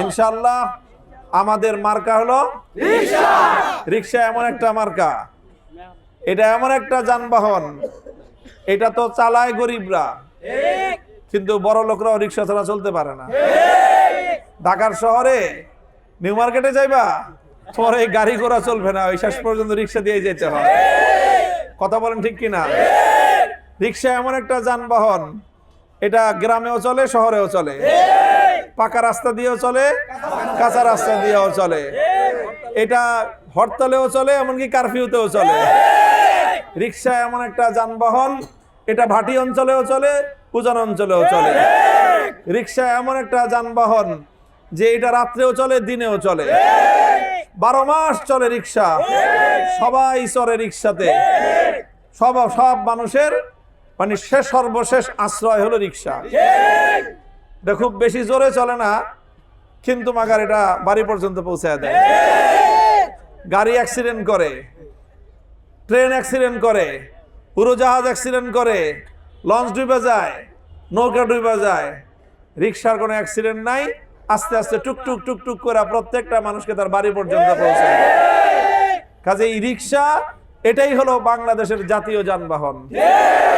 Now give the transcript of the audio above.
ইনশাআল্লাহ আমাদের মার্কা হলো রিকশা। রিকশা এমন একটা মার্কা, এটা এমন একটা যানবাহন, এটা তো চালায় গরিবরা, কিন্তু বড় লোকরাও রিকশা ছাড়া চলতে পারে না। ঢাকার শহরে নিউ মার্কেটে যাইবা, তোমার এই গাড়ি ঘোড়া চলবে না, ওই শেষ পর্যন্ত রিকশা দিয়ে যেতে হয়। কথা বলেন ঠিক কিনা? রিকশা এমন একটা যানবাহন, এটা গ্রামেও চলে, শহরেও চলে, পাকা রাস্তা দিয়েও চলে, কাঁচা রাস্তা দিয়েও চলে, এটা হরতালেও চলে, এমনকি কারফিউতেও চলে। রিকশা এমন একটা যানবাহন, এটা ভাটি অঞ্চলেও চলে, উজান অঞ্চলেও চলে। রিকশা এমন একটা যানবাহন যে এটা রাত্রেও চলে, দিনেও চলে, 12 মাস চলে রিকশা। সবাই চড়ে রিকশাতে, সব মানুষের মানে সর্বশেষ আশ্রয় হলো রিকশা। এটা খুব বেশি জোরে চলে না, কিন্তু মাগার এটা বাড়ি পর্যন্ত পৌঁছায় দেয়। গাড়ি অ্যাক্সিডেন্ট করে, ট্রেন অ্যাক্সিডেন্ট করে, উড়োজাহাজ অ্যাক্সিডেন্ট করে, লঞ্চ ডুবে যায়, নৌকা ডুবে যায়, রিকশার কোনো অ্যাক্সিডেন্ট নাই। আস্তে আস্তে টুকটুক টুকটুক করে প্রত্যেকটা মানুষকে তার বাড়ি পর্যন্ত পৌঁছায়। কাজে এই রিকশা এটাই হলো বাংলাদেশের জাতীয় যানবাহন।